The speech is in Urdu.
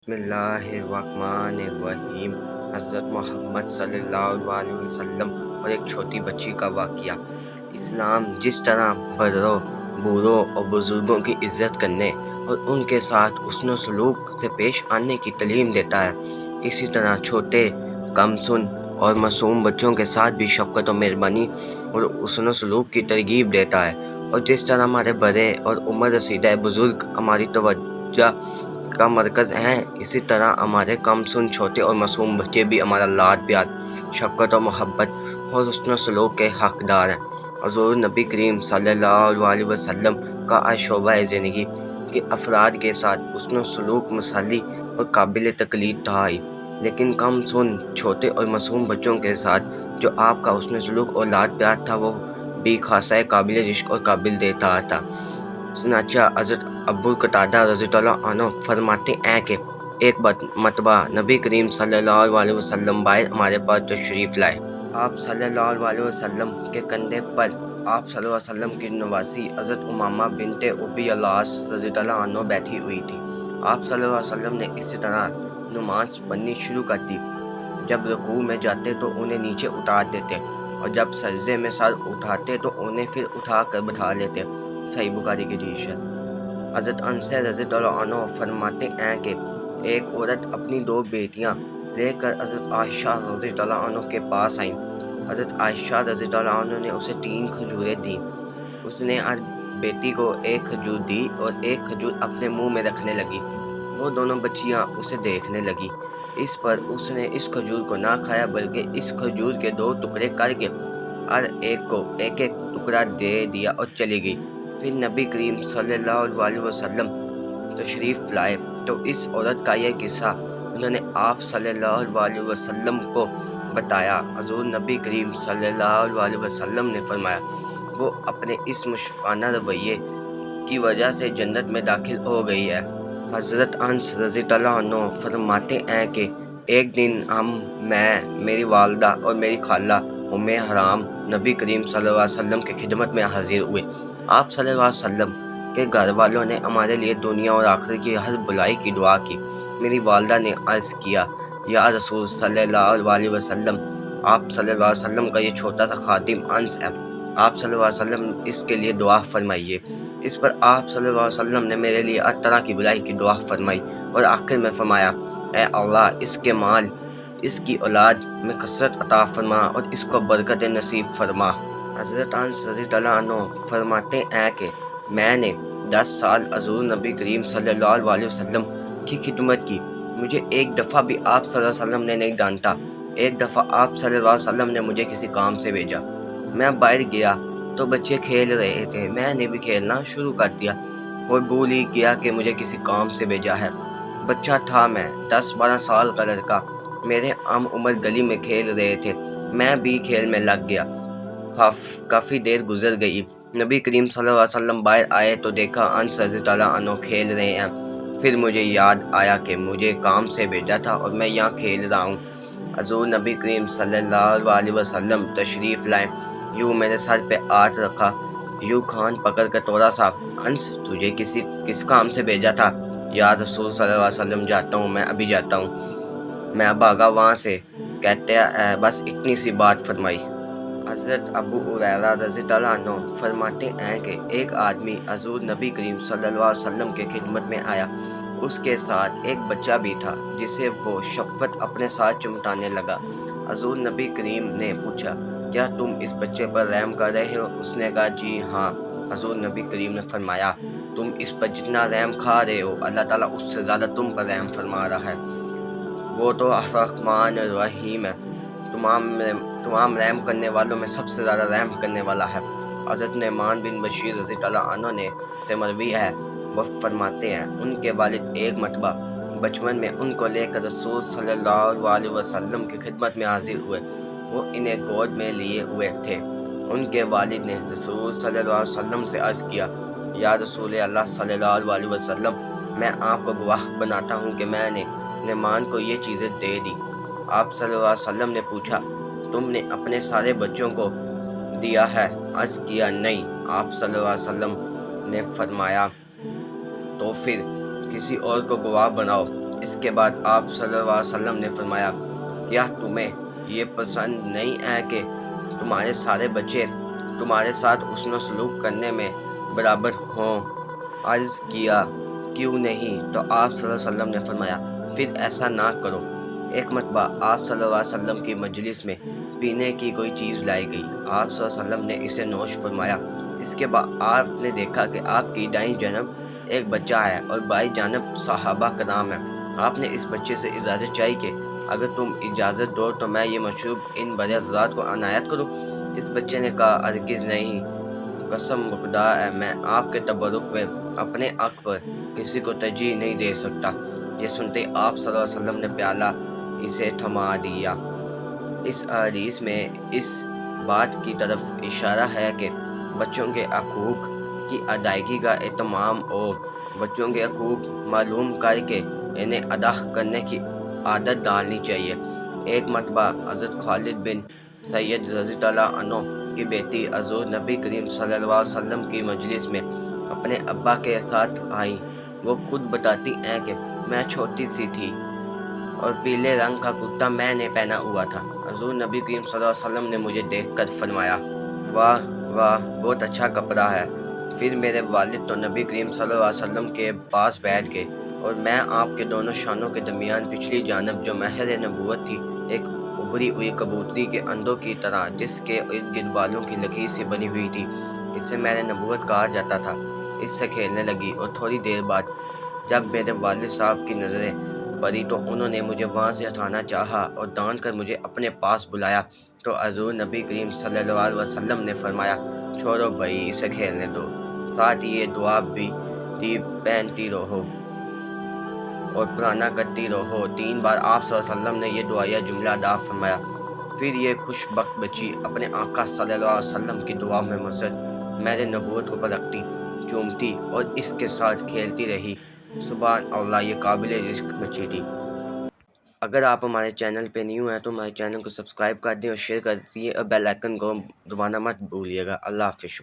بسم اللہ الرحمن الرحیم۔ حضرت محمد صلی اللہ علیہ وسلم اور ایک چھوٹی بچی کا واقعہ۔ اسلام جس طرح بڑوں، بوڑھوں اور بزرگوں کی عزت کرنے اور ان کے ساتھ حسن و سلوک سے پیش آنے کی تعلیم دیتا ہے، اسی طرح چھوٹے، کم سن اور معصوم بچوں کے ساتھ بھی شفقت و مہربانی اور حسن و سلوک کی ترغیب دیتا ہے۔ اور جس طرح ہمارے بڑے اور عمر رسیدہ بزرگ ہماری توجہ کا مرکز ہیں، اسی طرح ہمارے کم سن، چھوٹے اور معصوم بچے بھی ہمارا لاڈ پیار، شفقت و محبت اور حسن و سلوک کے حقدار ہیں۔ حضور نبی کریم صلی اللہ علیہ وسلم کا شعبہ زندگی کے افراد کے ساتھ حسن و سلوک مثالی اور قابل تقلید تھا ہی، لیکن کم سن، چھوٹے اور معصوم بچوں کے ساتھ جو آپ کا حسن سلوک اور لاڈ پیار تھا، وہ بھی خاصا قابل عشق اور قابل دیتا تھا۔ چنانچہ حضرت ابو قتادہ رضی اللہ عنہ فرماتے ہیں کہ ایک مرتبہ نبی کریم صلی اللہ علیہ وسلم باہر ہمارے پاس تشریف لائے۔ آپ صلی اللہ علیہ وسلم کے کندھے پر آپ صلی اللہ علیہ وسلم کی نواسی حضرت امامہ بنت ابی العاص رضی اللہ عنہ بیٹھی ہوئی تھی۔ آپ صلی اللہ علیہ وسلم نے اسی طرح نماز پڑھنی شروع کر دی۔ جب رکوع میں جاتے تو انہیں نیچے اتار دیتے، اور جب سجدے میں سر اٹھاتے تو انہیں پھر اٹھا کر بٹھا لیتے۔ صحیح بخاری کی حدیث ہے۔ حضرت انس رضی اللہ عنہ فرماتے ہیں کہ ایک عورت اپنی 2 بیٹیاں لے کر حضرت عائشہ رضی اللہ عنہ کے پاس آئیں۔ حضرت عائشہ رضی اللہ عنہ نے اسے 3 کھجوریں دیں۔ اس نے ہر بیٹی کو 1 کھجور دی اور 1 کھجور اپنے منہ میں رکھنے لگی۔ وہ دونوں بچیاں اسے دیکھنے لگی۔ اس پر اس نے اس کھجور کو نہ کھایا، بلکہ اس کھجور کے 2 ٹکڑے کر کے ہر ایک کو 1 ٹکڑا دے دیا اور چلی گئی۔ پھر نبی کریم صلی اللہ علیہ وسلم تشریف لائے تو اس عورت کا یہ قصہ انہوں نے آپ صلی اللہ علیہ وسلم کو بتایا۔ حضور نبی کریم صلی اللہ علیہ وسلم نے فرمایا، وہ اپنے اس مشفقانہ رویے کی وجہ سے جنت میں داخل ہو گئی ہے۔ حضرت انس رضی اللہ عنہ فرماتے ہیں کہ ایک دن میں، میری والدہ اور میری خالہ ام حرام نبی کریم صلی اللہ علیہ وسلم کی خدمت میں حاضر ہوئے۔ آپ صلی اللہ علیہ وسلم کے گھر والوں نے ہمارے لیے دنیا اور آخرت کی ہر بھلائی کی دعا کی۔ میری والدہ نے عرض کیا، یا رسول صلی اللہ علیہ وسلم، آپ صلی اللہ علیہ وسلم کا یہ چھوٹا سا خادم انس ہے، آپ صلی اللہ علیہ وسلم اس کے لیے دعا فرمائیے۔ اس پر آپ صلی اللہ علیہ وسلم نے میرے لیے ہر طرح کی بھلائی کی دعا فرمائی اور آخر میں فرمایا، اے اللہ، اس کے مال، اس کی اولاد میں کثرت عطا فرما اور اس کو برکت نصیب فرما۔ حضرت انس رضی اللہ عنہ فرماتے ہیں کہ میں نے 10 سال حضور نبی کریم صلی اللہ علیہ وسلم کی خدمت کی۔ مجھے ایک دفعہ بھی آپ صلی اللہ علیہ وسلم نے نہیں ڈانٹا۔ ایک دفعہ آپ صلی اللہ علیہ وسلم نے مجھے کسی کام سے بھیجا۔ میں باہر گیا تو بچے کھیل رہے تھے، میں نے بھی کھیلنا شروع کر دیا اور بھول ہی گیا کہ مجھے کسی کام سے بھیجا ہے۔ بچہ تھا میں، 10-12 سال کا لڑکا۔ میرے ہم عمر گلی میں کھیل رہے تھے، میں بھی کھیل میں لگ گیا۔ کافی دیر گزر گئی، نبی کریم صلی اللہ علیہ وسلم باہر آئے تو دیکھا انس رضی اللہ عنہ کھیل رہے ہیں۔ پھر مجھے یاد آیا کہ مجھے کام سے بھیجا تھا اور میں یہاں کھیل رہا ہوں۔ حضور نبی کریم صلی اللہ علیہ وسلم تشریف لائے، یوں میرے سر پہ ہاتھ رکھا، یوں کان پکڑ کر توڑا سا، انس، تجھے کس کام سے بھیجا تھا؟ یا رسول صلی اللہ علیہ وسلم، جاتا ہوں، میں ابھی جاتا ہوں، میں بھاگا وہاں سے، کہتے ہیں بس اتنی سی بات فرمائی۔ حضرت ابو ہریرہ رضی اللہ عنہ فرماتے ہیں کہ ایک آدمی حضور نبی کریم صلی اللہ علیہ وسلم کے خدمت میں آیا۔ اس کے ساتھ ایک بچہ بھی تھا جسے وہ شفقت اپنے ساتھ چمٹانے لگا۔ حضور نبی کریم نے پوچھا، کیا تم اس بچے پر رحم کر رہے ہو؟ اس نے کہا، جی ہاں۔ حضور نبی کریم نے فرمایا، تم اس پر جتنا رحم کھا رہے ہو، اللہ تعالیٰ اس سے زیادہ تم پر رحم فرما رہا ہے۔ وہ تو الرحمن الرحیم ہے، تمام رحم کرنے والوں میں سب سے زیادہ رحم کرنے والا ہے۔ حضرت نعمان بن بشیر رضی اللہ عنہ نے سے مروی ہے، وہ فرماتے ہیں، ان کے والد ایک مرتبہ بچپن میں ان کو لے کر رسول صلی اللہ علیہ وسلم کی خدمت میں حاضر ہوئے۔ وہ انہیں گود میں لیے ہوئے تھے۔ ان کے والد نے رسول صلی اللہ علیہ وسلم سے عرض کیا، یا رسول اللہ صلی اللہ علیہ وسلم، میں آپ کو گواہ بناتا ہوں کہ میں نے نعمان کو یہ چیزیں دے دی۔ آپ صلی اللہ علیہ وسلم نے پوچھا، تم نے اپنے سارے بچوں کو دیا ہے؟ عرض کیا، نہیں۔ آپ صلی اللہ علیہ وسلم نے فرمایا، تو پھر کسی اور کو گواہ بناؤ۔ اس کے بعد آپ صلی اللہ علیہ وسلم نے فرمایا، کیا تمہیں یہ پسند نہیں ہے کہ تمہارے سارے بچے تمہارے ساتھ حسن و سلوک کرنے میں برابر ہوں؟ عرض کیا، کیوں نہیں؟ تو آپ صلی اللہ علیہ وسلم نے فرمایا، پھر ایسا نہ کرو۔ ایک مرتبہ آپ صلی اللہ علیہ وسلم کی مجلس میں پینے کی کوئی چیز لائی گئی۔ آپ صلی اللہ علیہ وسلم نے اسے نوش فرمایا۔ اس کے بعد آپ نے دیکھا کہ آپ کی دائیں جانب ایک بچہ ہے اور بائیں جانب صحابہ کرام ہیں۔ آپ نے اس بچے سے اجازت چاہی کہ اگر تم اجازت دو تو میں یہ مشروب ان بڑے حضرات کو عنایت کروں؟ اس بچے نے کہا، ہرگز نہیں، قسم خدا ہے، میں آپ کے تبرک میں اپنے حق پر کسی کو ترجیح نہیں دے سکتا۔ یہ سنتے ہی آپ صلی اللہ علیہ وسلم نے پیالہ اسے تھما دیا۔ اس حدیث میں اس بات کی طرف اشارہ ہے کہ بچوں کے حقوق کی ادائیگی کا اہتمام اور بچوں کے حقوق معلوم کر کے انہیں ادا کرنے کی عادت ڈالنی چاہیے۔ ایک مرتبہ حضرت خالد بن سید رضی اللہ عنہ کی بیٹی حضور نبی کریم صلی اللہ علیہ وسلم کی مجلس میں اپنے ابا کے ساتھ آئیں۔ وہ خود بتاتی ہیں کہ میں چھوٹی سی تھی اور پیلے رنگ کا کرتا میں نے پہنا ہوا تھا۔ حضور نبی کریم صلی اللہ علیہ وسلم نے مجھے دیکھ کر فرمایا، واہ واہ، بہت اچھا کپڑا ہے۔ پھر میرے والد تو نبی کریم صلی اللہ علیہ وسلم کے پاس بیٹھ گئے اور میں آپ کے دونوں شانوں کے درمیان پچھلی جانب جو مہر نبوت تھی، ایک ابھری ہوئی کبوتری کے اندوں کی طرح جس کے ارد گرد بالوں کی لکیر سے بنی ہوئی تھی، اسے مہر نبوت کہا جاتا تھا، اس سے کھیلنے لگی۔ اور تھوڑی دیر بعد جب میرے والد صاحب کی نظریں پڑی تو انہوں نے مجھے وہاں سے ہٹانا چاہا اور دان کر مجھے اپنے پاس بلایا، تو حضور نبی کریم صلی اللہ علیہ وسلم نے فرمایا، چھوڑو بھائی، اسے کھیلنے دو، ساتھ یہ دعا بھی دی، پہنتی رہو اور پرانا کرتی رہو۔ 3 بار آپ صلی اللہ علیہ وسلم نے یہ دعائیہ جملہ ادا فرمایا۔ پھر یہ خوش بخت بچی اپنے آقا صلی اللہ علیہ وسلم کی دعا میں مسرت مہر نبوت کو پرکھتی، چومتی اور اس کے ساتھ کھیلتی رہی۔ سبحان اللہ، یہ قابل رزق بچی تھی۔ اگر آپ ہمارے چینل پہ نیو ہیں تو ہمارے چینل کو سبسکرائب کر دیں اور شیئر کر دیں اور بیل آئکن کو دبانا مت بھولیے گا۔ اللہ حافظ۔